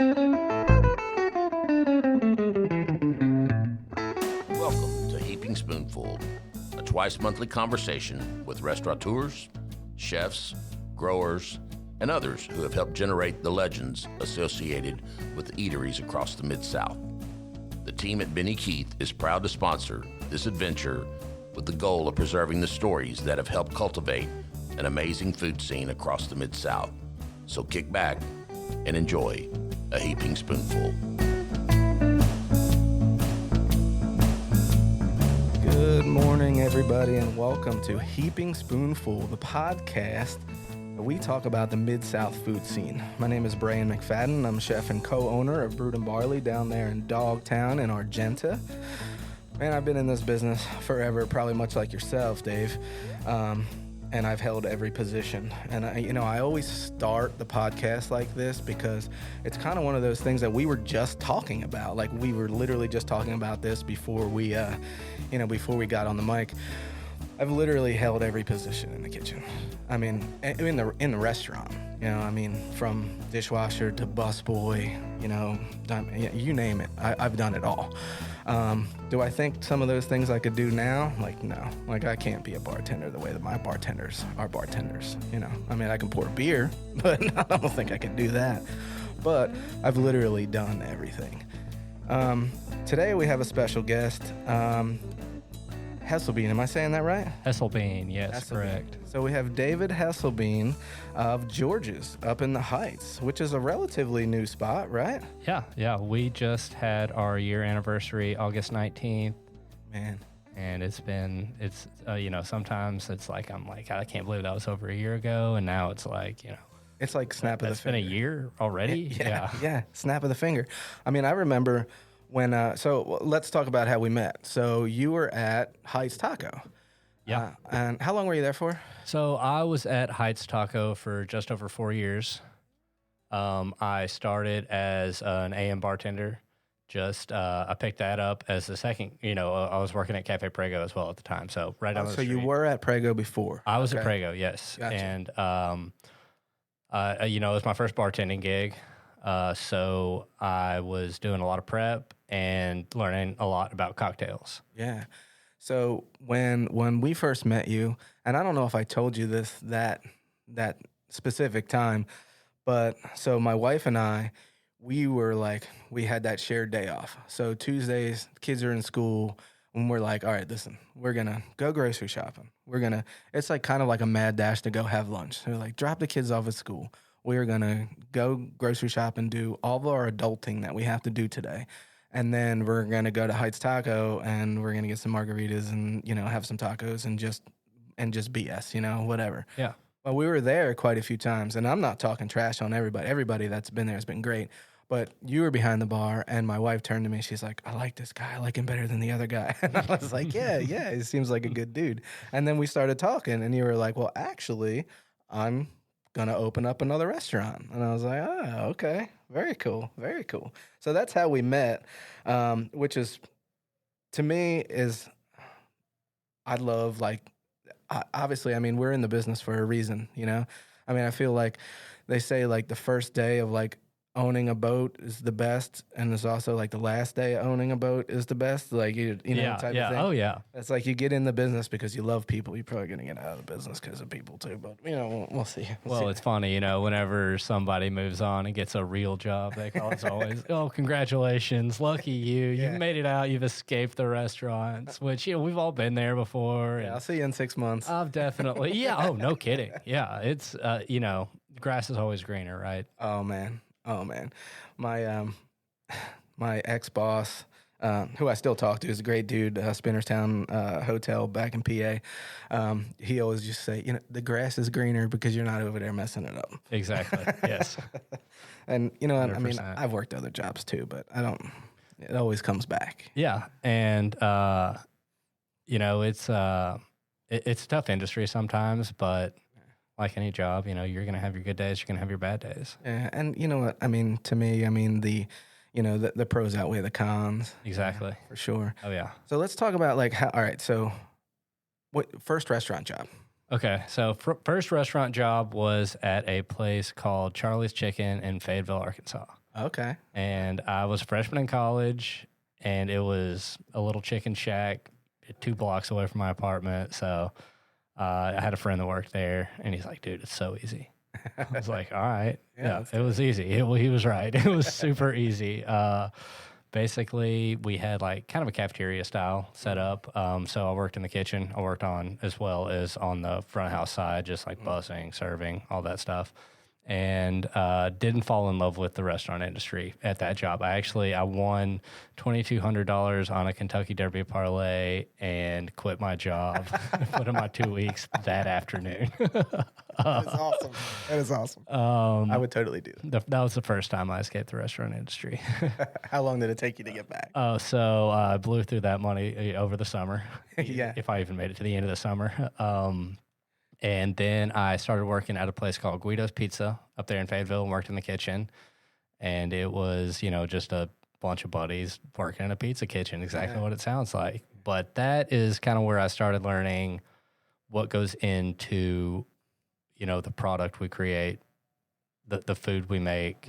Welcome to Heaping Spoonful, a twice-monthly conversation with restaurateurs, chefs, growers, and others who have helped generate the legends associated with eateries across the Mid-South. The team at Benny Keith is proud to sponsor this adventure with the goal of preserving the stories that have helped cultivate an amazing food scene across the Mid-South. So kick back and enjoy a Heaping Spoonful. Good morning, everybody, and welcome to Heaping Spoonful, the podcast where we talk about the Mid-South food scene. My name is Brian McFadden. I'm chef and co-owner of Brewed and Barley down there in Dogtown in Argenta. Man, I've been in this business forever, probably much like yourself, Dave. And I've held every position. And I always start the podcast like this because it's kind of one of those things that we were just talking about. Like we were literally just talking about this before we, before we got on the mic. I've literally held every position in the kitchen. I mean, in the restaurant. From dishwasher to busboy. You name it. I've done it all. Do I think some of those things I could do now? Like, no. Like, I can't be a bartender the way that my bartenders are bartenders, I can pour beer, but I don't think I can do that. But I've literally done everything. Today we have a special guest, Hesselbein. Am I saying that right? Hesselbein, yes, Hesselbein. correct. So we have David Hesselbein of George's up in the Heights, which is a relatively new spot, right? Yeah. We just had our year anniversary, August 19th. Man. And sometimes it's like, I can't believe that was over a year ago. And now it's like, It's like snap of the finger. It's been a year already? Yeah, snap of the finger. I remember when, so let's talk about how we met. So you were at Heights Taco. Yeah. And how long were you there for? So I was at Heights Taco for just over 4 years. I started as an AM bartender. I picked that up as the second, I was working at Cafe Prego as well at the time. So right down the street. So you were at Prego before? I was at Prego, yes. Gotcha. And, it was my first bartending gig. So I was doing a lot of prep and learning a lot about cocktails. Yeah. So when we first met you, and I don't know if I told you this that specific time, but so my wife and I, we had that shared day off. So Tuesdays, kids are in school, and we're like, all right, listen, we're going to go grocery shopping. It's like kind of like a mad dash to go have lunch. So we're like, drop the kids off at school. We're going to go grocery shop and do all of our adulting that we have to do today. And then we're going to go to Heights Taco and we're going to get some margaritas and, have some tacos and just BS, whatever. Yeah. Well, we were there quite a few times, and I'm not talking trash on everybody. Everybody that's been there has been great. But you were behind the bar, and my wife turned to me. She's like, I like this guy. I like him better than the other guy. And I was like, yeah, he seems like a good dude. And then we started talking, and you were like, well, actually, I'm going to open up another restaurant. And I was like, oh, okay. Very cool. Very cool. So that's how we met, which is, to me, I love, obviously, we're in the business for a reason, I feel like they say, the first day of, owning a boat is the best, and it's also the last day of owning a boat is the best, type of thing. Oh yeah. It's like you get in the business because you love people. You're probably gonna get out of the business because of people too, but we'll see. Well, it's funny, whenever somebody moves on and gets a real job, they call it always, oh, congratulations, lucky you, you've made it out, you've escaped the restaurants, which we've all been there before. Yeah, I'll see you in 6 months. I've definitely, yeah. Oh, no kidding. Yeah, it's grass is always greener, right? Oh man. My ex-boss, who I still talk to, is a great dude, Spinnerstown Hotel back in PA. He always just say, the grass is greener because you're not over there messing it up. Exactly, yes. And, 100%. I've worked other jobs too, but it always comes back. Yeah, and, it's a tough industry sometimes, but like any job, you're going to have your good days, you're going to have your bad days. Yeah, and you know what? To me, the pros outweigh the cons. Exactly. Yeah, for sure. Oh, yeah. So let's talk about all right, so what first restaurant job? Okay, so first restaurant job was at a place called Charlie's Chicken in Fayetteville, Arkansas. Okay. And I was a freshman in college, and it was a little chicken shack 2 blocks away from my apartment. So I had a friend that worked there, and he's like, dude, it's so easy. I was like, all right. Yeah, it was easy. He was right. It was super easy. Basically, we had like kind of a cafeteria style setup. So I worked in the kitchen. I worked on as well as on the front house side, just like bussing, serving, all that stuff. And didn't fall in love with the restaurant industry at that job. I won $2,200 on a Kentucky Derby parlay and quit my job. Put in my 2 weeks that afternoon. That is awesome. That is awesome. I would totally do that. That was the first time I escaped the restaurant industry. How long did it take you to get back? So I blew through that money over the summer. Yeah. If I even made it to the end of the summer. And then I started working at a place called Guido's Pizza up there in Fayetteville and worked in the kitchen. And it was, just a bunch of buddies working in a pizza kitchen, exactly what it sounds like. But that is kind of where I started learning what goes into, the product we create, the food we make,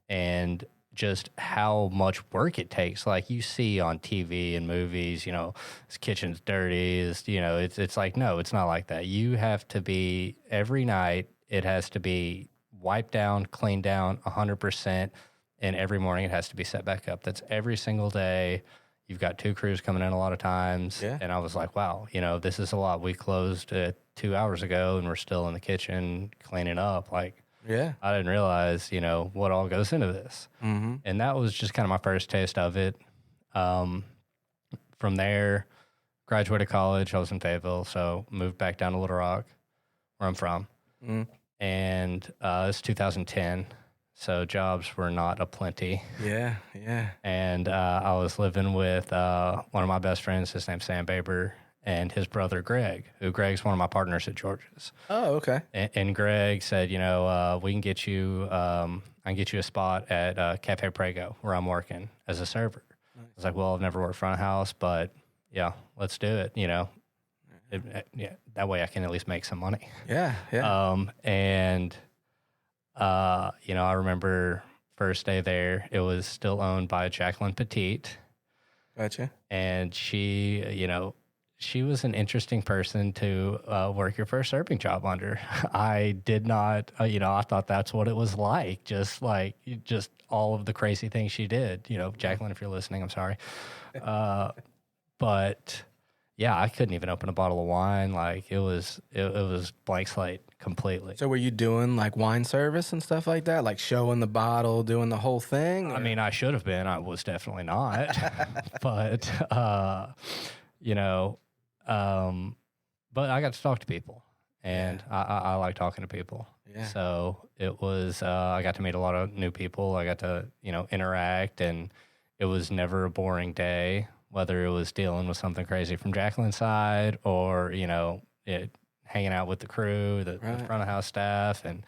and just how much work it takes. Like you see on TV and movies, this kitchen's dirty. It's like, no, it's not like that. You have to be, every night, it has to be wiped down, cleaned down 100%. And every morning it has to be set back up. That's every single day. You've got 2 crews coming in a lot of times. Yeah. And I was like, wow, this is a lot. We closed 2 hours ago and we're still in the kitchen cleaning up. Like, yeah, I didn't realize, what all goes into this. Mm-hmm. And that was just kind of my first taste of it. From there, graduated college. I was in Fayetteville, so moved back down to Little Rock, where I'm from. Mm. And it's 2010, so jobs were not aplenty. Yeah. And I was living with one of my best friends. His name's Sam Baber. And his brother, Greg's one of my partners at George's. Oh, okay. And Greg said, we can get you, I can get you a spot at Cafe Prego where I'm working as a server. Nice. I was like, well, I've never worked front of house, but yeah, let's do it. That way I can at least make some money. Yeah. I remember first day there, it was still owned by Jacqueline Petite. Gotcha. And she was an interesting person to work your first serving job under. I did not, I thought that's what it was like, just all of the crazy things she did. Jacqueline, if you're listening, I'm sorry. But yeah, I couldn't even open a bottle of wine. Like it was blank slate completely. So were you doing like wine service and stuff like that? Like showing the bottle, doing the whole thing? Or? I mean, I should have been. I was definitely not. But, but I got to talk to people, and I like talking to people. Yeah. So it was, I got to meet a lot of new people. I got to, interact, and it was never a boring day, whether it was dealing with something crazy from Jacqueline's side or, hanging out with the crew, the front of house staff, and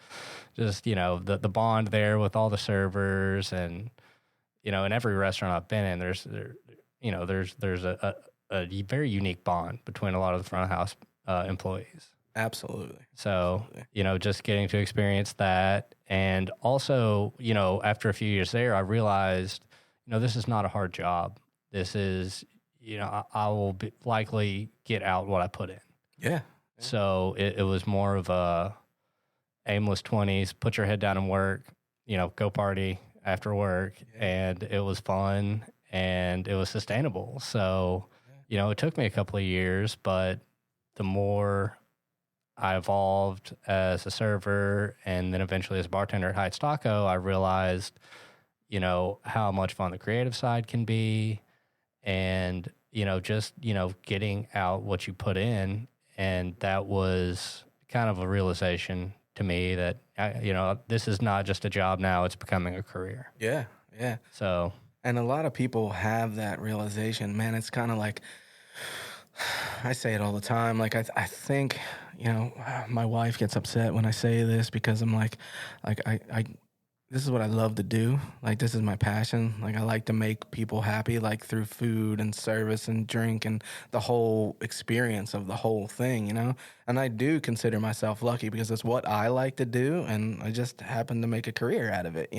just, the bond there with all the servers. And, in every restaurant I've been in, there's a very unique bond between a lot of the front of house employees. Absolutely. So, just getting to experience that. And also, after a few years there, I realized, this is not a hard job. This is, I will likely get out what I put in. Yeah. So it was more of a aimless 20s, put your head down and work, go party after work. Yeah. And it was fun and it was sustainable. So, it took me a couple of years, but the more I evolved as a server and then eventually as a bartender at Heights Taco, I realized, how much fun the creative side can be and, just, getting out what you put in. And that was kind of a realization to me that, this is not just a job now, it's becoming a career. Yeah. So. And a lot of people have that realization, man. It's kind of like, I say it all the time. Like, I think, my wife gets upset when I say this because I'm like, this is what I love to do. Like, this is my passion. Like, I like to make people happy, like through food and service and drink and the whole experience of the whole thing, And I do consider myself lucky because it's what I like to do. And I just happen to make a career out of it,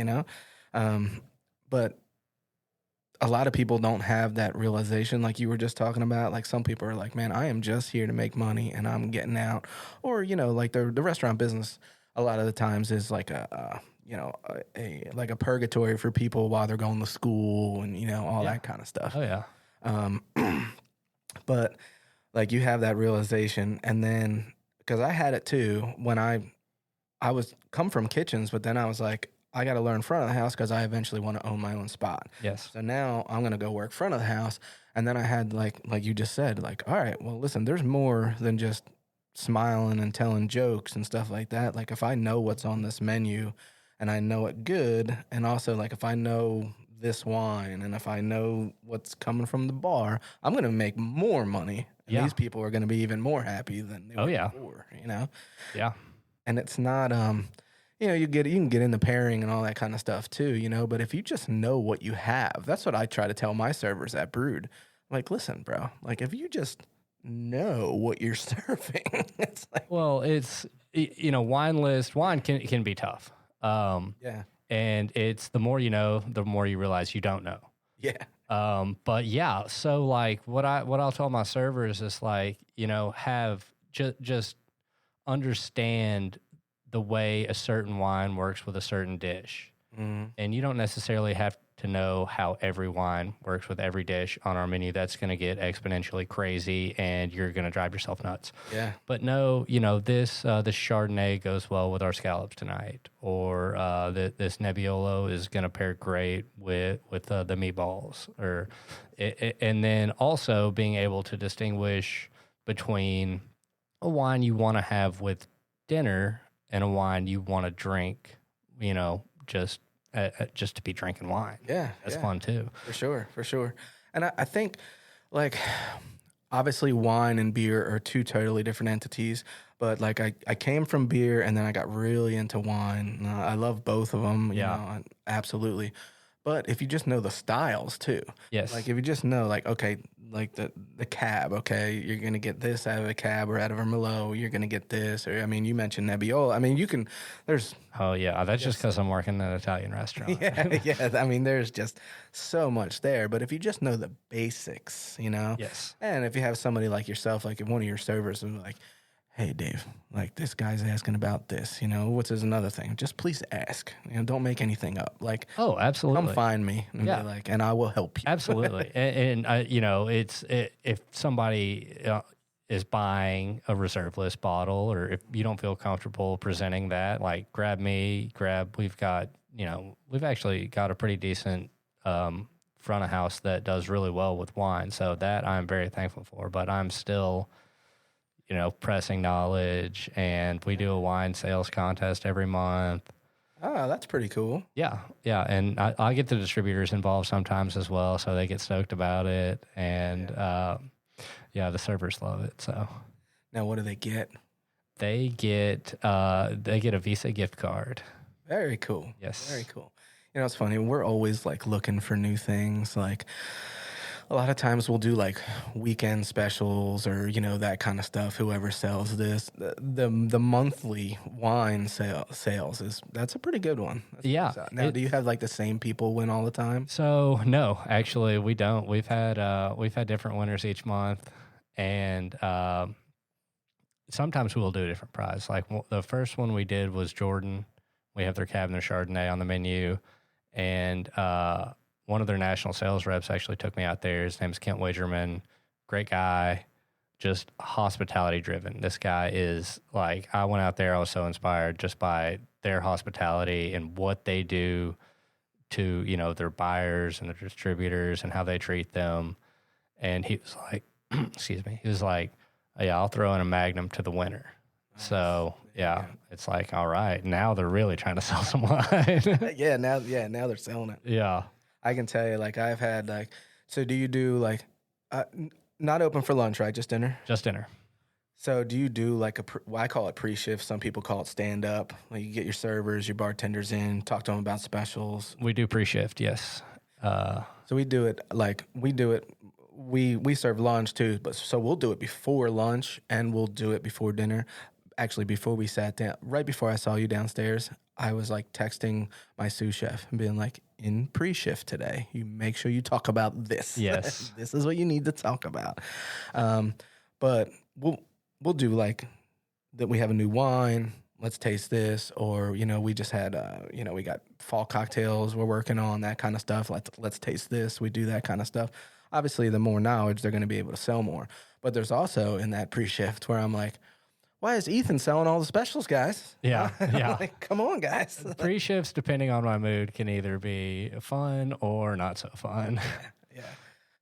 but a lot of people don't have that realization like you were just talking about. Like some people are like, man, I am just here to make money and I'm getting out. Or, like the restaurant business a lot of the times is like like a purgatory for people while they're going to school and, all that kind of stuff. Oh, yeah. But like you have that realization, and then because I had it too when I was come from kitchens, but then I was like, I got to learn front of the house because I eventually want to own my own spot. Yes. So now I'm going to go work front of the house. And then I had like you just said, like, all right, well, listen, there's more than just smiling and telling jokes and stuff like that. Like if I know what's on this menu and I know it good, and also like if I know this wine and if I know what's coming from the bar, I'm going to make more money. And these people are going to be even more happy than they were before, Yeah. And it's not, you can get into pairing and all that kind of stuff too, but if you just know what you have, that's what I try to tell my servers at Brood. Like, listen, bro, like if you just know what you're serving, it's like, well, it's, wine can be tough. And it's the more you know, the more you realize you don't know. Yeah. But yeah, so like what I'll tell my servers is like, have just understand the way a certain wine works with a certain dish. Mm-hmm. And you don't necessarily have to know how every wine works with every dish on our menu. That's going to get exponentially crazy and you're going to drive yourself nuts. Yeah. But no, this Chardonnay goes well with our scallops tonight, or this Nebbiolo is going to pair great with the meatballs, and then also being able to distinguish between a wine you want to have with dinner and a wine you want to drink, just to be drinking wine. Yeah. That's fun too. For sure. And I think, like, obviously wine and beer are two totally different entities, but like I came from beer and then I got really into wine. I love both of them, you know, absolutely. But if you just know the styles too, yes. Like if you just know, like, okay, like the cab, okay, you're gonna get this out of a cab or out of a Merlot, you're gonna get this, or I mean, you mentioned Nebbiolo. I mean, you can. There's. Oh yeah, that's just because I'm working in an Italian restaurant. Yeah. I mean, there's just so much there. But if you just know the basics, Yes. And if you have somebody like yourself, like if one of your servers is like, hey, Dave, like this guy's asking about this, what's another thing? Just please ask, don't make anything up. Like, oh, absolutely. Come find me and be like, and I will help you. Absolutely. and if somebody is buying a reserve list bottle, or if you don't feel comfortable presenting that, like we've actually got a pretty decent, front of house that does really well with wine. So that I'm very thankful for, but I'm still, pressing knowledge, and we do a wine sales contest every month. Oh, that's pretty cool. Yeah. And I get the distributors involved sometimes as well, so they get stoked about it, and the servers love it. So now, what do they get? They get a Visa gift card. Very cool. Yes. Very cool. It's funny. We're always like looking for new things. Like, a lot of times we'll do like weekend specials or, that kind of stuff. Whoever sells this, the monthly wine sales that's a pretty good one. Now, do you have like the same people win all the time? So no, actually we don't. We've had different winners each month, and sometimes we'll do a different prize. Like the first one we did was Jordan. We have their Cabernet Chardonnay on the menu, and one of their national sales reps actually took me out there. His name's Kent Wagerman. Great guy, just hospitality driven. This guy is like, I went out there, I was so inspired just by their hospitality and what they do to, their buyers and their distributors and how they treat them. And he was like, excuse me, he was like, yeah, I'll throw in a Magnum to the winner. Nice. So it's like, all right, now they're really trying to sell some wine. Now they're selling it. Yeah. I can tell you, like, I've had, like, so do you do, like, not open for lunch, right? Just dinner? Just dinner. So do you do, like, I call it pre-shift. Some people call it stand-up. Like, you get your servers, your bartenders in, talk to them about specials. We do pre-shift, yes. So we do it, we serve lunch, too. But so we'll do it before lunch, and we'll do it before dinner. Actually, before we sat down, right before I saw you downstairs, I was like texting my sous chef and being like, in pre-shift today, you make sure you talk about this. Yes. This is what you need to talk about. But we'll do like that. We have a new wine. Let's taste this. Or, we just had, we got fall cocktails we're working on, that kind of stuff. Let's taste this. We do that kind of stuff. Obviously, the more knowledge, they're going to be able to sell more. But there's also in that pre-shift where I'm like, why is Ethan selling all the specials, guys? Yeah, yeah. Like, come on, guys. Pre-shifts, depending on my mood, can either be fun or not so fun. Yeah.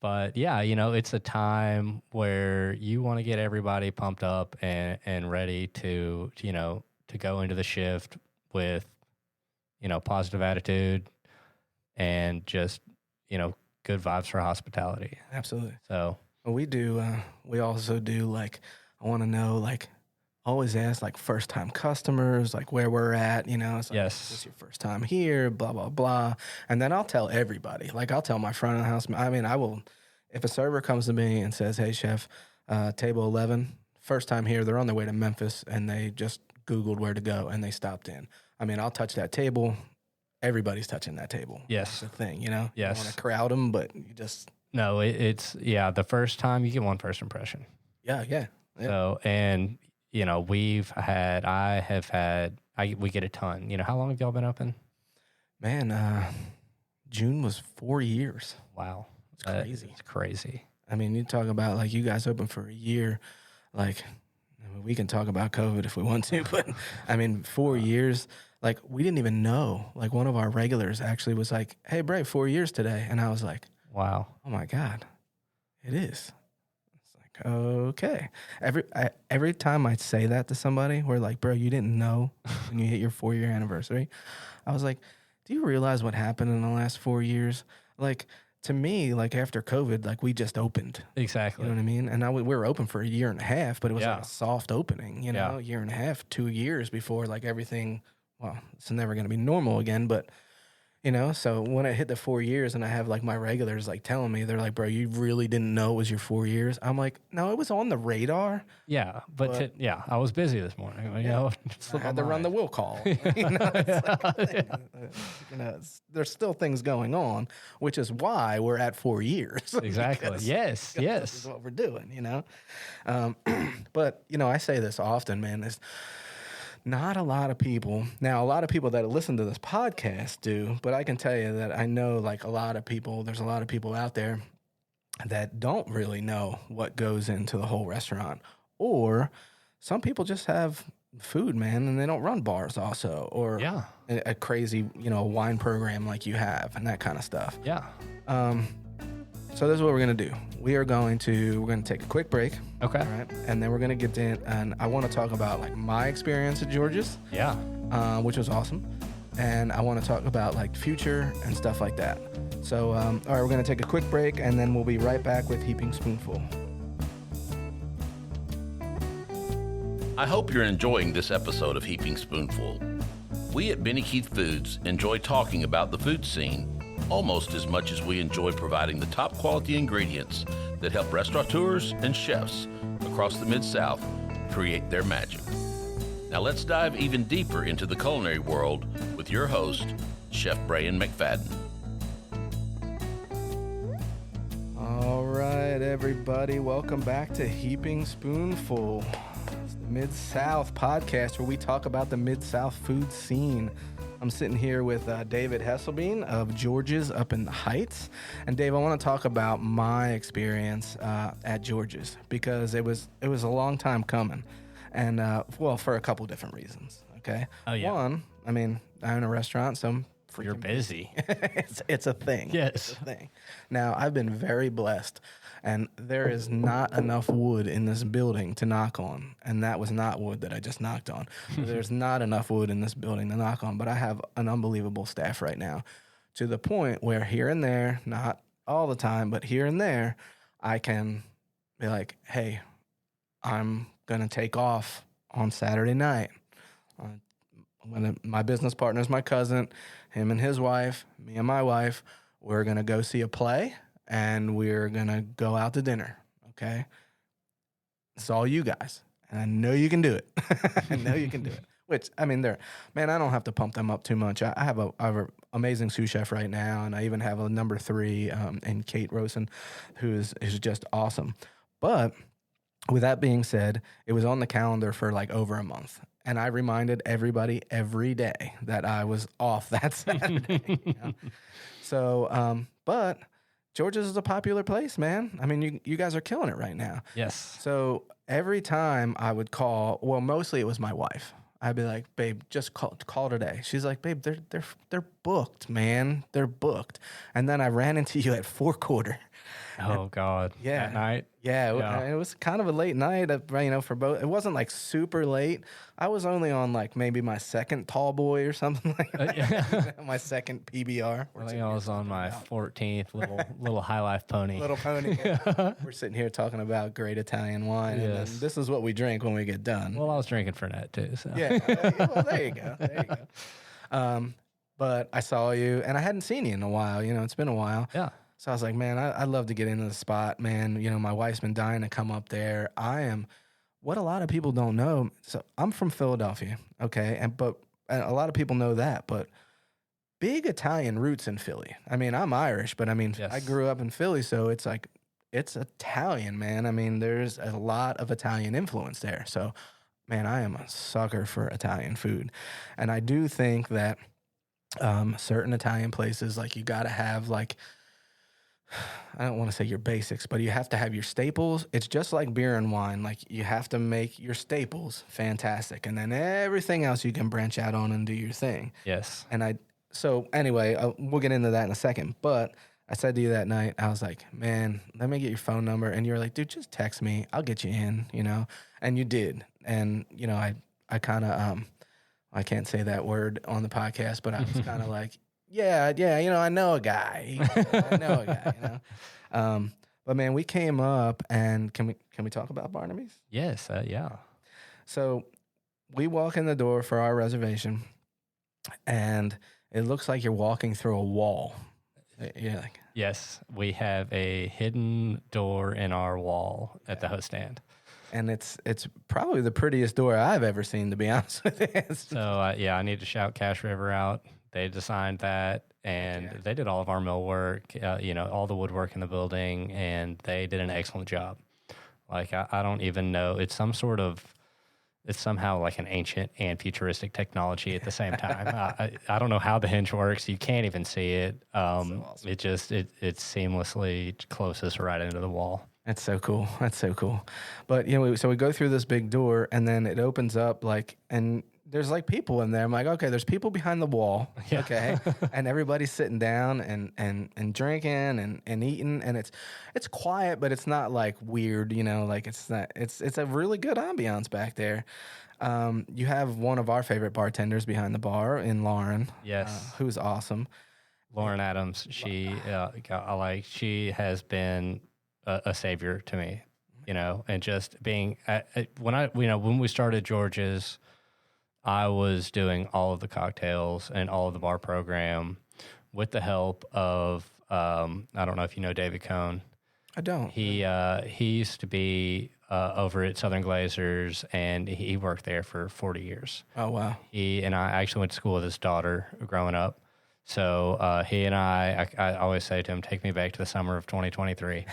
But yeah, it's a time where you want to get everybody pumped up and ready to go into the shift with, positive attitude and just, good vibes for hospitality. Absolutely. So we also do like, I want to know, like, always ask like first time customers, like where we're at, it's like, yes, is this your first time here, blah, blah, blah. And then I'll tell everybody, like I'll tell my front of the house. I mean, I will, if a server comes to me and says, hey chef, table 11, first time here, they're on their way to Memphis and they just Googled where to go and they stopped in. I mean, I'll touch that table. Everybody's touching that table. Yes. That's the thing, Yes. You don't want to crowd them, but you just. No, it's the first time you get one first impression. Yeah. So, and, we get a ton. How long have y'all been open? Man, June was 4 years. Wow. It's crazy. It's crazy. I mean, you talk about like you guys open for a year, like we can talk about COVID if we want to, but I mean, 4 years, like we didn't even know. Like one of our regulars actually was like, hey, Bray, 4 years today. And I was like, wow. Oh my God, it is. It's like, okay. Every time I say that to somebody, we're like, bro, you didn't know when you hit your 4-year anniversary. I was like, do you realize what happened in the last 4 years? Like, to me, like after COVID, like we just opened. Exactly. You know what I mean? And now we were open for a year and a half, but it was like a soft opening, Yeah. a year and a half, 2 years before like everything, well, it's never going to be normal again, but so when I hit the 4 years and I have like my regulars like telling me, they're like, bro, you really didn't know it was your 4 years? I'm like, no, it was on the radar. Yeah. But I was busy this morning. I had to run the will call. There's still things going on, which is why we're at 4 years. Exactly. Yes. This is what we're doing, But, I say this often, man, is not a lot of people. Now, a lot of people that listen to this podcast do, but I can tell you that I know like there's a lot of people out there that don't really know what goes into the whole restaurant. Or some people just have food, man, and they don't run bars also. Or a crazy, wine program like you have and that kind of stuff. Yeah. So this is what we're going to do. We're going to take a quick break. Okay. All right. And then we're going to get in, and I want to talk about like my experience at George's. Yeah. Which was awesome. And I want to talk about like future and stuff like that. So, all right, we're going to take a quick break and then we'll be right back with Heaping Spoonful. I hope you're enjoying this episode of Heaping Spoonful. We at Benny Keith Foods enjoy talking about the food scene almost as much as we enjoy providing the top quality ingredients that help restaurateurs and chefs across the Mid-South create their magic. Now let's dive even deeper into the culinary world with your host, Chef Brian McFadden. All right, everybody, welcome back to Heaping Spoonful. It's the Mid-South podcast where we talk about the Mid-South food scene. I'm sitting here with David Hesselbein of George's up in the Heights. And Dave, I want to talk about my experience at George's because it was a long time coming. And, for a couple different reasons, okay? Oh, yeah. One, I mean, I own a restaurant, so I'm freaking You're busy. it's a thing. Yes. It's a thing. Now, I've been very blessed, and there is not enough wood in this building to knock on, and that was not wood that I just knocked on. There's not enough wood in this building to knock on, but I have an unbelievable staff right now to the point where here and there, not all the time, but here and there, I can be like, hey, I'm going to take off on Saturday night. My business partner is my cousin, him and his wife, me and my wife. We're going to go see a play, and we're going to go out to dinner, okay? It's all you guys, and I know you can do it. I know you can do it. Which, I mean, man, I don't have to pump them up too much. I have a amazing sous chef right now, and I even have a number 3 in Kate Rosen, who's just awesome. But with that being said, it was on the calendar for like over a month. And I reminded everybody every day that I was off that Saturday. You know? So, but George's is a popular place, man. I mean, you guys are killing it right now. Yes. So every time I would call, well, mostly it was my wife. I'd be like, babe, just call today. She's like, babe, they're booked, man. They're booked. And then I ran into you at 4:15. Oh God. Yeah. At night. Yeah, it was kind of a late night, for both. It wasn't like super late. I was only on like maybe my second tall boy or something like that. My second PBR. I think I was on my 14th little high life pony. Little pony. Yeah. We're sitting here talking about great Italian wine. Yes. And then this is what we drink when we get done. Well, I was drinking Fernet too. So. Yeah. Well, there you go. There you go. But I saw you, and I hadn't seen you in a while. It's been a while. Yeah. So I was like, man, I'd love to get into the spot, man. My wife's been dying to come up there. I am, what a lot of people don't know. So I'm from Philadelphia, okay? And a lot of people know that, but big Italian roots in Philly. I mean, I'm Irish, but I mean, yes. I grew up in Philly, so it's like, it's Italian, man. I mean, there's a lot of Italian influence there. So, man, I am a sucker for Italian food. And I do think that certain Italian places, like, you got to have, like, I don't want to say your basics, but you have to have your staples. It's just like beer and wine. Like, you have to make your staples fantastic, and then everything else you can branch out on and do your thing. Yes. So anyway, we'll get into that in a second. But I said to you that night, I was like, man, let me get your phone number. And you were like, dude, just text me. I'll get you in, and you did. And, I kind of, I can't say that word on the podcast, but I was kind of like, yeah, I know a guy. But man, we came up, and can we talk about Barnaby's? Yes, yeah. So we walk in the door for our reservation, and it looks like you're walking through a wall. You're like, yes, we have a hidden door in our wall at the host stand. And it's probably the prettiest door I've ever seen, to be honest with you. So, I need to shout Cash River out. They designed that, and they did all of our millwork, all the woodwork in the building, and they did an excellent job. Like, I don't even know. It's somehow like an ancient and futuristic technology at the same time. I don't know how the hinge works. You can't even see it. So awesome. It seamlessly closes right into the wall. That's so cool. But, so we go through this big door, and then it opens up, like, and there's like people in there. I'm like, okay, there's people behind the wall. Yeah. Okay. And everybody's sitting down and drinking and eating, and it's quiet, but it's not like weird, like it's a really good ambiance back there. You have one of our favorite bartenders behind the bar in Lauren. Yes. Who's awesome. Lauren Adams. She has been a savior to me, and just being when we started George's, I was doing all of the cocktails and all of the bar program with the help of, I don't know if you know David Cohn. I don't. He used to be over at Southern Glazers, and he worked there for 40 years. Oh, wow. He and I actually went to school with his daughter growing up. So he and I always say to him, take me back to the summer of 2023.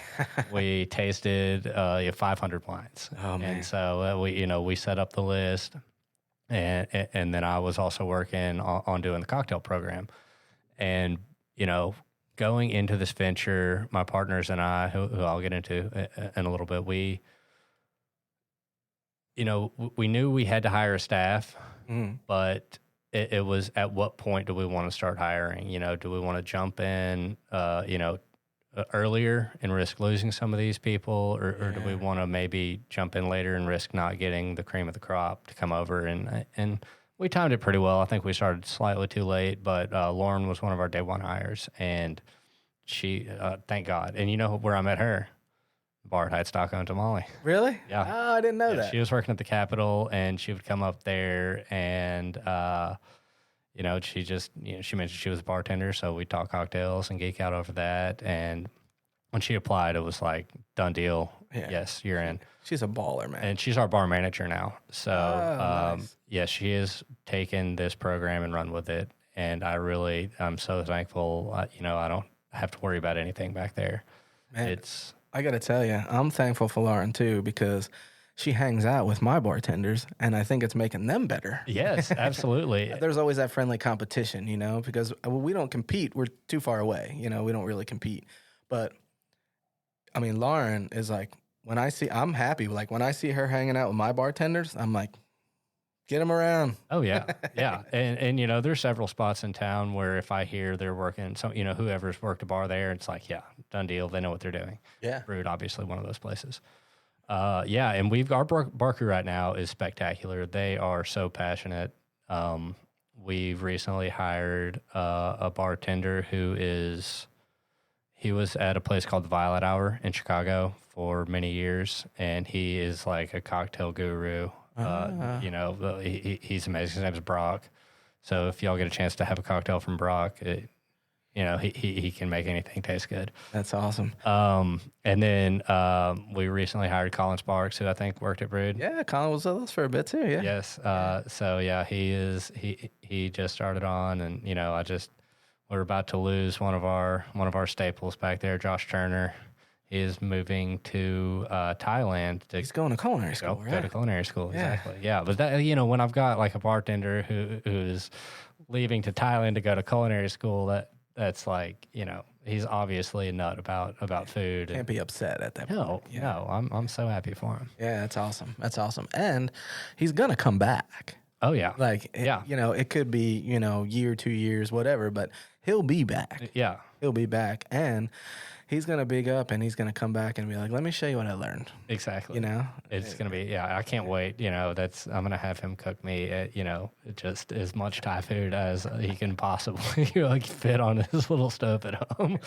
We tasted 500 wines. Oh, man. And so we set up the list. And then I was also working on doing the cocktail program. And, going into this venture, my partners and I, who I'll get into in a little bit, we knew we had to hire a staff, but it was at what point do we want to start hiring? Do we want to jump in, earlier and risk losing some of these people, or do we want to maybe jump in later and risk not getting the cream of the crop to come over? And we timed it pretty well. I think we started slightly too late, but Lauren was one of our day one hires, and she, thank God. And you know where I met her? Bar at Heights Taco Tamale. Really? Yeah. Oh, I didn't know that. She was working at the Capitol, and she would come up there, and she just, she mentioned she was a bartender, so we'd talk cocktails and geek out over that. And when she applied, it was like done deal. Yeah. Yes, you're in. She's a baller, man. And she's our bar manager now. So, Nice. yeah, she has taken this program and run with it. And I'm so thankful. I don't have to worry about anything back there. Man, I got to tell you, I'm thankful for Lauren too, because she hangs out with my bartenders, and I think it's making them better. Yes, absolutely. There's always that friendly competition, because we don't compete. We're too far away. We don't really compete. But, I mean, Lauren is like, I'm happy. Like, when I see her hanging out with my bartenders, I'm like, get them around. Oh, yeah. Yeah. And there's several spots in town where if I hear they're working, whoever's worked a bar there, it's like, yeah, done deal. They know what they're doing. Yeah. Brood, obviously, one of those places. Yeah, and our bar crew right now is spectacular. They are so passionate. We've recently hired a bartender he was at a place called the Violet Hour in Chicago for many years, and he is like a cocktail guru. He's amazing. His name is Brock. So if y'all get a chance to have a cocktail from Brock, he can make anything taste good. That's awesome. And then we recently hired Colin Sparks, who I think worked at Brood. Yeah, Colin was with us for a bit too. Yeah. Yes. So yeah, he just started on, and we're about to lose one of our staples back there, Josh Turner. He is moving to Thailand. He's going to culinary school, go, right? Go to culinary school, exactly. Yeah, but that when I've got like a bartender who's leaving to Thailand to go to culinary school, that's like he's obviously a nut about food. Can't be upset at that point. No, I'm so happy for him. Yeah, that's awesome. That's awesome, and he's gonna come back. Oh yeah, it could be year, 2 years, whatever, but he'll be back. Yeah, he'll be back, and he's gonna big up, and he's gonna come back and be like, "Let me show you what I learned." Exactly. It's gonna be I can't wait. I'm gonna have him cook me just as much Thai food as he can possibly fit on his little stove at home.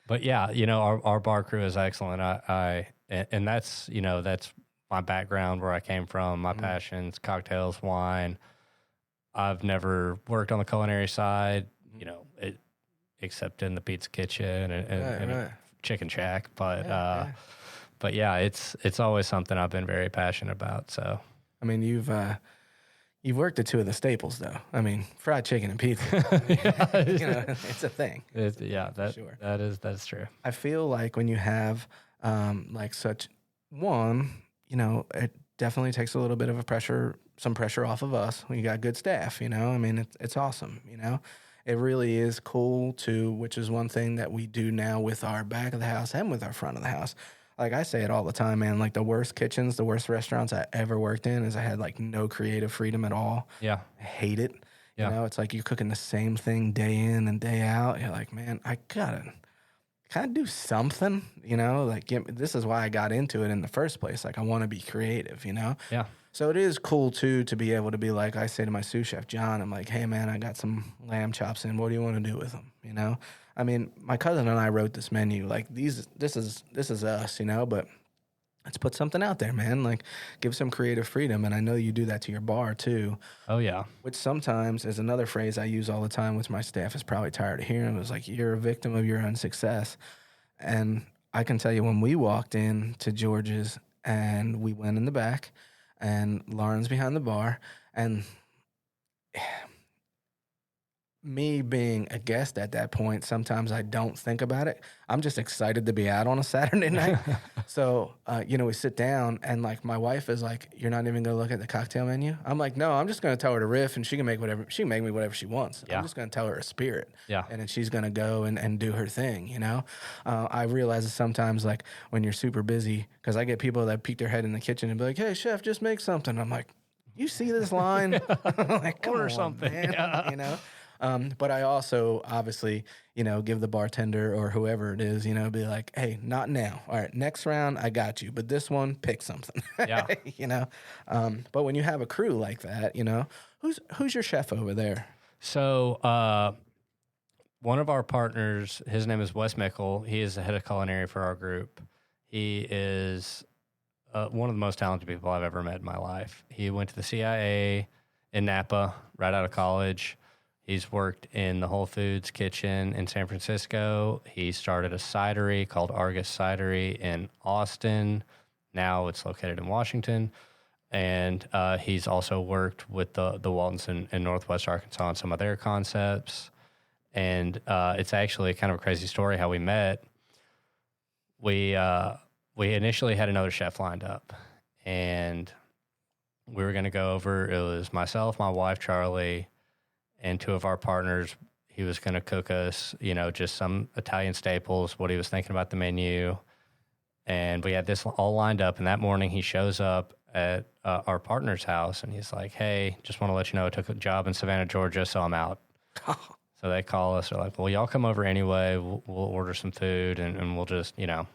But yeah, our bar crew is excellent. And that's that's my background, where I came from, my passions, cocktails, wine. I've never worked on the culinary side, except in the pizza kitchen and a chicken shack. But yeah, it's always something I've been very passionate about. So, I mean, you've worked at two of the staples, though. I mean, fried chicken and pizza. It's a thing. That's true. I feel like when you have it definitely takes a little bit of some pressure off of us when you got good staff. I mean, it's awesome. It really is cool too, which is one thing that we do now with our back of the house and with our front of the house. Like I say it all the time, man, like the worst kitchens, the worst restaurants I ever worked in is I had like no creative freedom at all. Yeah. I hate it. Yeah. It's like you're cooking the same thing day in and day out. You're like, man, I gotta do something, this is why I got into it in the first place. Like I want to be creative, Yeah. So it is cool too to be able to be like, I say to my sous chef, John, I'm like, hey man, I got some lamb chops in. What do you want to do with them? I mean, my cousin and I wrote this menu. Like this is us, but let's put something out there, man. Like give some creative freedom. And I know you do that to your bar too. Oh yeah. Which sometimes is another phrase I use all the time, which my staff is probably tired of hearing. It was like, you're a victim of your own success. And I can tell you when we walked in to George's and we went in the back, and Lauren's behind the bar, and me being a guest at that point, sometimes I don't think about it. I'm just excited to be out on a Saturday night. So, we sit down, and like my wife is like, "You're not even gonna look at the cocktail menu?" I'm like, "No, I'm just gonna tell her to riff, and she can make me whatever she wants. Yeah. I'm just gonna tell her a spirit, yeah, and then she's gonna go and do her thing." I realize that sometimes, like when you're super busy, because I get people that peek their head in the kitchen and be like, "Hey, chef, just make something." I'm like, "You see this line? Like, order something, man. Yeah. But I also obviously, give the bartender or whoever it is, be like, hey, not now. All right, next round, I got you. But this one, pick something. Yeah. But when you have a crew like that, who's your chef over there? So one of our partners, his name is Wes Mickle. He is the head of culinary for our group. He is one of the most talented people I've ever met in my life. He went to the CIA in Napa right out of college. He's worked in the Whole Foods kitchen in San Francisco. He started a cidery called Argus Cidery in Austin. Now it's located in Washington. And he's also worked with the Waltons in Northwest Arkansas on some of their concepts. And it's actually kind of a crazy story how we met. We initially had another chef lined up, and we were going to go over. It was myself, my wife, Charlie, and two of our partners. He was going to cook us, just some Italian staples, what he was thinking about the menu. And we had this all lined up. And that morning he shows up at our partner's house, and he's like, hey, just want to let you know I took a job in Savannah, Georgia, so I'm out. So they call us. They're like, well, y'all come over anyway. We'll order some food, and we'll just, we'll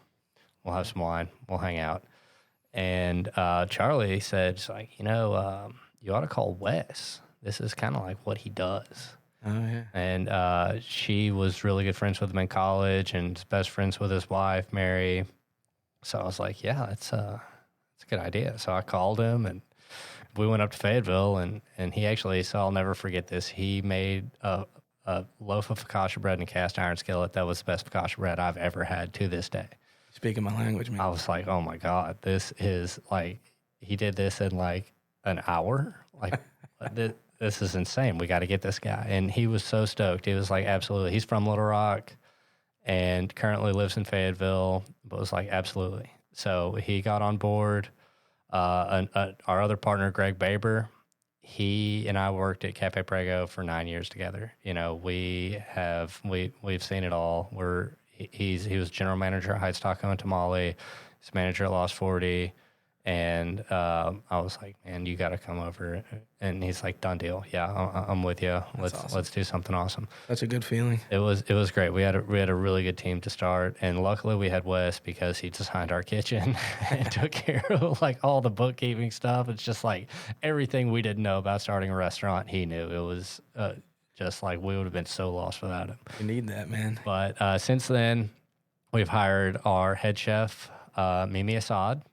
have some wine. We'll hang out. And Charlie said, it's like, you ought to call Wes. This is kind of like what he does. Oh, yeah. And she was really good friends with him in college and is best friends with his wife, Mary. So I was like, yeah, it's a good idea. So I called him, and we went up to Fayetteville, and he actually, so I'll never forget this, he made a loaf of focaccia bread in a cast iron skillet. That was the best focaccia bread I've ever had to this day. Speaking my language, man. I was like, oh my God, this is like, he did this in like an hour. Like, this is insane. We got to get this guy. And he was so stoked. He was like, absolutely. He's from Little Rock and currently lives in Fayetteville, but was like, absolutely. So he got on board. Our other partner, Greg Baber, he and I worked at Cafe Prego for 9 years together. We've seen it all. He was general manager at Heights Taco Tamale. He's manager at Lost 40. And I was like, man, you got to come over. And he's like, done deal. Yeah, I'm with you. Let's do something awesome. That's a good feeling. It was great. We had a really good team to start, and luckily we had Wes because he designed our kitchen and took care of like all the bookkeeping stuff. It's just like everything we didn't know about starting a restaurant, he knew. It was just like we would have been so lost without him. You need that, man. But since then, we've hired our head chef, Mimi Assad,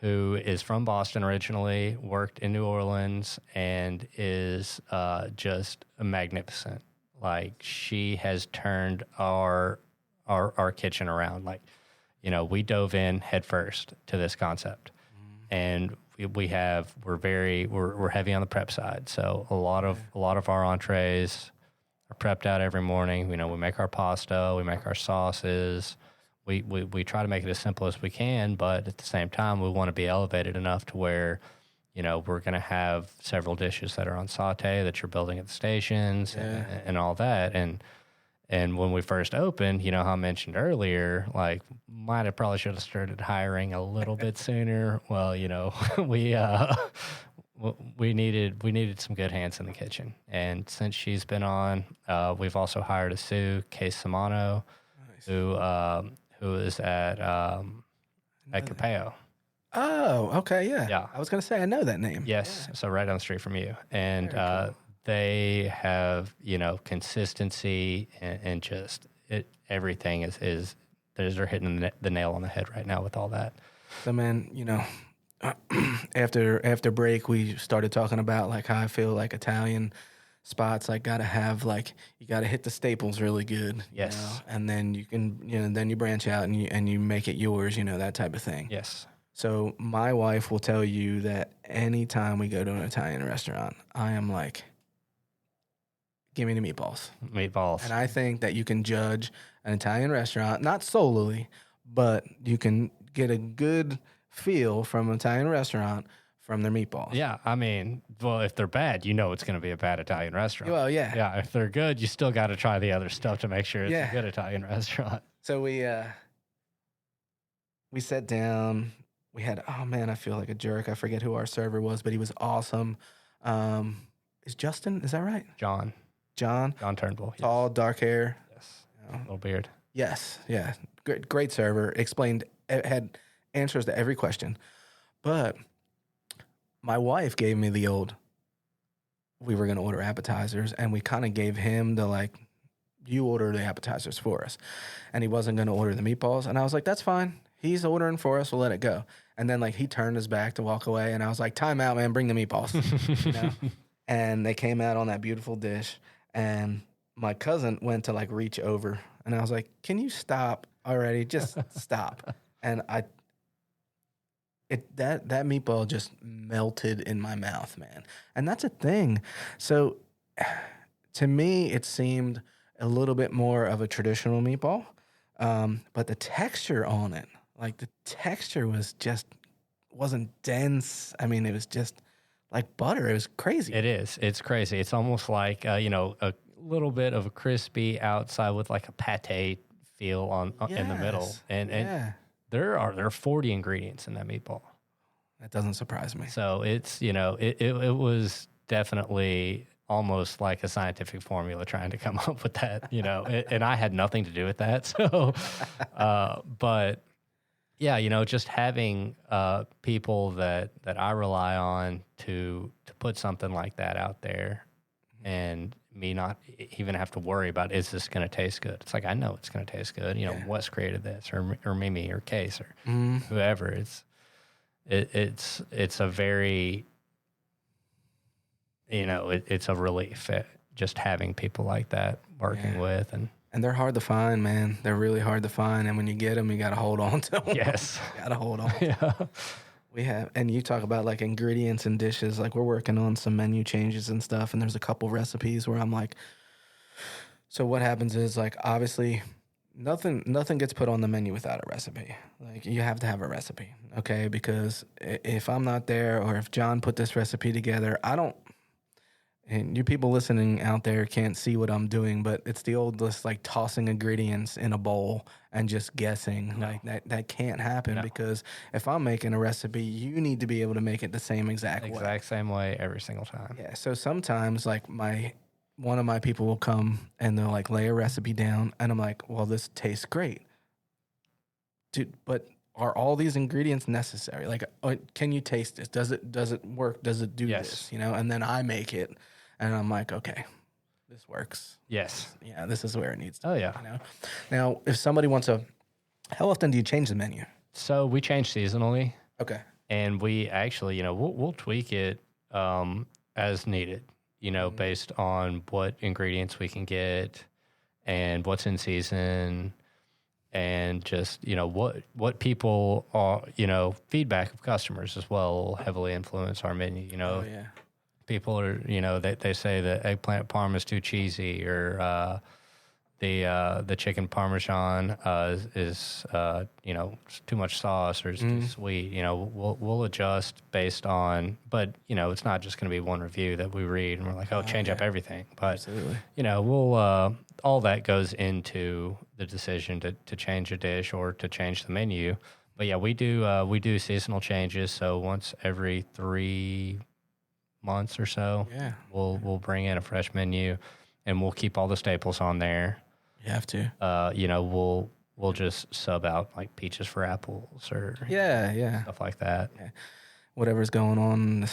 who is from Boston originally, worked in New Orleans, and is just magnificent. Like, she has turned our kitchen around. Like, we dove in head first to this concept, and we're heavy on the prep side. So a lot of our entrees are prepped out every morning. We make our pasta, we make our sauces. We try to make it as simple as we can, but at the same time, we want to be elevated enough to where, we're going to have several dishes that are on saute that you're building at the stations and all that. And when we first opened, how I mentioned earlier, like probably should have started hiring a little bit sooner. Well, we needed some good hands in the kitchen. And since she's been on, we've also hired a Sue Case Samano, who is at Capeo. Oh, okay, yeah. Yeah. I was going to say, I know that name. Yes, so right down the street from you. And cool. They have, consistency and just everything is they're hitting the nail on the head right now with all that. So, man, after break, we started talking about like how I feel like Italian spots like gotta have like you gotta hit the staples really good. Yes. And then you can then you branch out and you make it yours, that type of thing. Yes. So my wife will tell you that anytime we go to an Italian restaurant, I am like, give me the meatballs. Meatballs. And I think that you can judge an Italian restaurant, not solely, but you can get a good feel from an Italian restaurant from their meatballs. Yeah, I mean, well, if they're bad, it's going to be a bad Italian restaurant. Well, yeah. Yeah, if they're good, you still got to try the other stuff to make sure it's a good Italian restaurant. So we sat down. We had, oh man, I feel like a jerk. I forget who our server was, but he was awesome. Is Justin, is that right? John Turnbull. Yes. Tall, dark hair. Yes. Little beard. Yes, yeah. Great server. Had answers to every question. But my wife gave me the old, we were going to order appetizers, and we kind of gave him the like, you order the appetizers for us. And he wasn't going to order the meatballs. And I was like, that's fine. He's ordering for us. We'll let it go. And then like he turned his back to walk away. And I was like, time out, man, bring the meatballs. And they came out on that beautiful dish. And my cousin went to like reach over, and I was like, "Can you stop already? Just stop." And that meatball just melted in my mouth, man. And that's a thing. So to me, it seemed a little bit more of a traditional meatball, but the texture on it, like the texture wasn't dense. I mean, it was just like butter. It was crazy. It is. It's crazy. It's almost like a little bit of a crispy outside with like a pate feel in the middle. Yes. And there are 40 ingredients in that meatball. That doesn't surprise me. So it's it was definitely almost like a scientific formula trying to come up with that. And I had nothing to do with that. So, but yeah, just having people that I rely on to put something like that out there, and me not even have to worry about, is this going to taste good? It's like, I know it's going to taste good. Wes created this, or Mimi, or Case, or whoever. It's a very, it's a relief just having people like that working with. And they're hard to find, man. They're really hard to find. And when you get them, you got to hold on to them. Yes. Got to hold on. Yeah. We have, and you talk about like ingredients and dishes. Like we're working on some menu changes and stuff. And there's a couple recipes where I'm like, so what happens is like, obviously nothing gets put on the menu without a recipe. Like you have to have a recipe. Okay. Because if I'm not there, or if John put this recipe together, and you people listening out there can't see what I'm doing, but it's the old list, like tossing ingredients in a bowl and just guessing. No. Like that can't happen. No. Because if I'm making a recipe, you need to be able to make it the same exact way. Exact same way every single time. Yeah. So sometimes like one of my people will come and they'll like lay a recipe down, and I'm like, well, this tastes great. Dude, but are all these ingredients necessary? Like, can you taste this? Does it work? Does it do this? And then I make it. And I'm like, okay, this works. Yes. Yeah, this is where it needs to Oh, be. yeah. Now, if somebody wants how often do you change the menu? So we change seasonally. Okay. And we actually, we'll tweak it as needed, based on what ingredients we can get and what's in season, and just, what people are, feedback of customers as well will heavily influence our menu, Oh, yeah. People are, they say the eggplant parm is too cheesy, or the chicken parmesan is too much sauce, or it's too sweet. We'll adjust based on, but it's not just going to be one review that we read and we're like, change up everything. But Absolutely. We'll all that goes into the decision to change a dish or to change the menu. But yeah, we do seasonal changes. So once every 3 months or so, we'll bring in a fresh menu, and we'll keep all the staples on there. You have to. We'll just sub out like peaches for apples, or stuff like that. Yeah. Whatever's going on,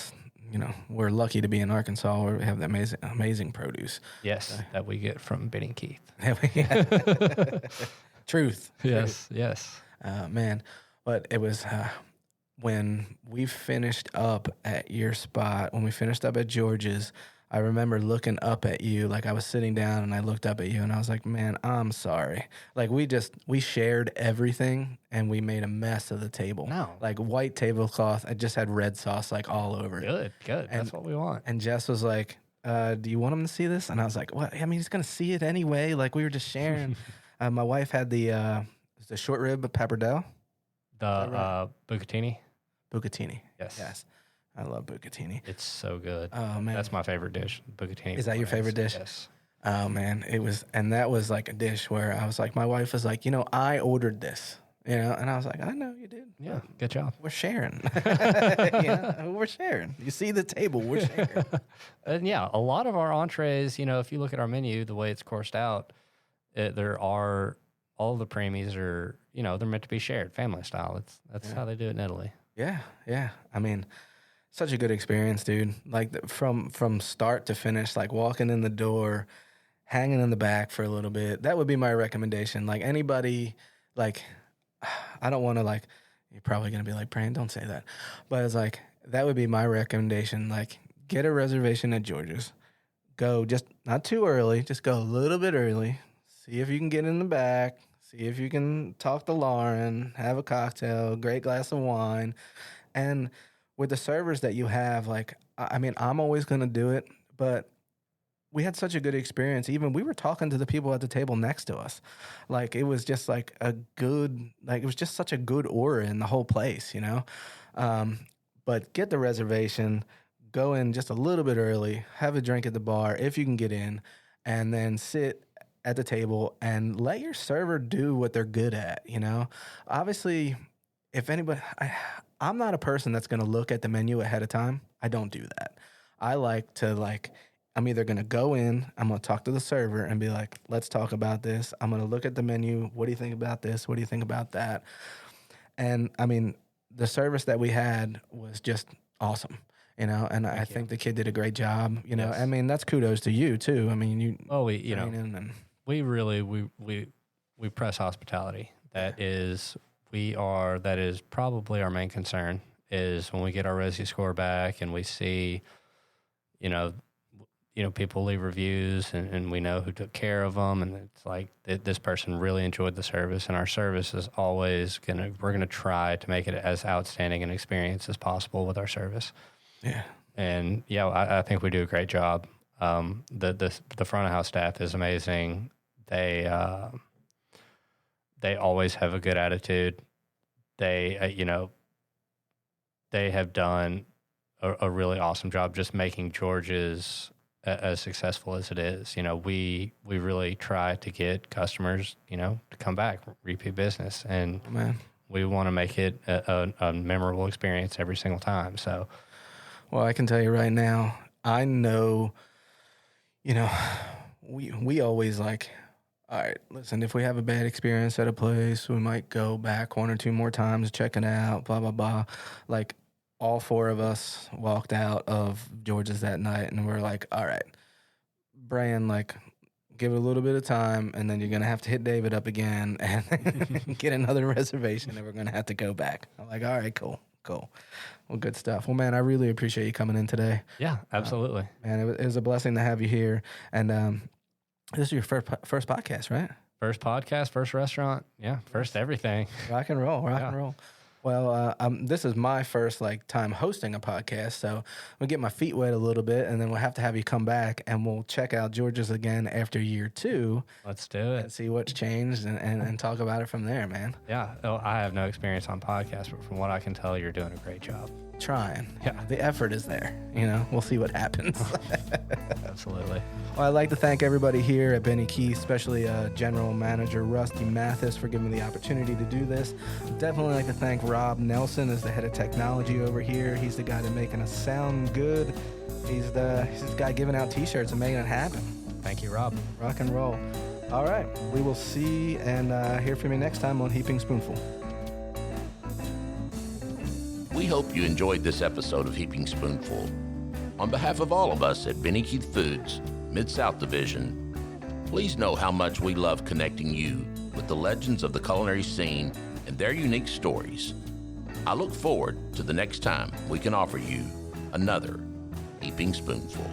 we're lucky to be in Arkansas where we have the amazing produce. Yes, that we get from Benny Keith. Truth. Yes, man. But it was when we finished up at your spot, when we finished up at George's, I remember looking up at you, like I was sitting down and I looked up at you and I was like, man, I'm sorry. Like we shared everything and we made a mess of the table. No. Like white tablecloth. I just had red sauce like all over it. Good. That's what we want. And Jess was like, do you want him to see this? And I was like, what? I mean, he's going to see it anyway. Like we were just sharing. My wife had the short rib pappardelle. The bucatini. Bucatini. Yes. I love bucatini. It's so good. Oh, man. That's my favorite dish, bucatini. Is that your favorite dish? Yes. Oh, man. That was like a dish where I was like, my wife was like, I ordered this, and I was like, I know you did. Yeah, good job. We're sharing. We're sharing. You see the table, we're sharing. And yeah, a lot of our entrees, if you look at our menu, the way it's coursed out, there are all the premies are, they're meant to be shared, family style. That's how they do it in Italy. Yeah. I mean, such a good experience, dude. Like from start to finish, like walking in the door, hanging in the back for a little bit. That would be my recommendation. Like anybody, like I don't want to like, you're probably going to be like, Brian, don't say that. But it's like, that would be my recommendation. Like get a reservation at George's. go just not too early, just go a little bit early. See if you can get in the back. See if you can talk to Lauren, have a cocktail, great glass of wine. And with the servers that you have, like, I mean, I'm always going to do it, but we had such a good experience. Even we were talking to the people at the table next to us. Like, it was just like it was just such a good aura in the whole place, you know? But get the reservation, go in just a little bit early, have a drink at the bar if you can get in, and then sit at the table and let your server do what they're good at, you know? Obviously, if anybody, I'm not a person that's going to look at the menu ahead of time. I don't do that. I like to I'm either going to go in, I'm going to talk to the server and be like, let's talk about this. I'm going to look at the menu. What do you think about this? What do you think about that? And I mean, the service that we had was just awesome. You know, and I think the kid did a great job. You know, I mean, that's kudos to you too. I mean, we really we press hospitality. That is probably our main concern is when we get our Resi score back and we see, you know, people leave reviews and we know who took care of them, and it's like this person really enjoyed the service, and our service is always we're gonna try to make it as outstanding an experience as possible with our service. Yeah. And I think we do a great job. The front of house staff is amazing. They always have a good attitude. They have done a really awesome job just making George's as successful as it is. You know, we really try to get customers, to come back, repeat business, and we want to make it a memorable experience every single time. So. Well, I can tell you right now, I know, we always all right, listen, if we have a bad experience at a place, we might go back one or two more times, check it out, blah, blah, blah. Like, all four of us walked out of George's that night, and we're like, all right, Brian, give it a little bit of time, and then you're going to have to hit David up again and get another reservation, and we're going to have to go back. I'm like, all right, cool. Well, good stuff. Well, man, I really appreciate you coming in today. Yeah, absolutely. Man, it was a blessing to have you here. And this is your first podcast, right? First podcast, first restaurant. Yeah, first everything. Rock and roll. Well, this is my first time hosting a podcast, so we'll get my feet wet a little bit, and then we'll have to have you come back, and we'll check out George's again after year 2. Let's do it. And see what's changed and talk about it from there, man. Yeah. I have no experience on podcasts, but from what I can tell, you're doing a great job. Trying. Yeah. The effort is there. We'll see what happens. Absolutely. Well, I'd like to thank everybody here at Benny Keith, especially General Manager Rusty Mathis, for giving me the opportunity to do this. Definitely like to thank Rob Nelson as the head of technology over here. He's the guy that's making us sound good. He's the guy giving out T-shirts and making it happen. Thank you, Rob. Rock and roll. All right. We will see and hear from you next time on Heaping Spoonful. We hope you enjoyed this episode of Heaping Spoonful. On behalf of all of us at Benny Keith Foods, Mid-South Division, please know how much we love connecting you with the legends of the culinary scene and their unique stories. I look forward to the next time we can offer you another Heaping Spoonful.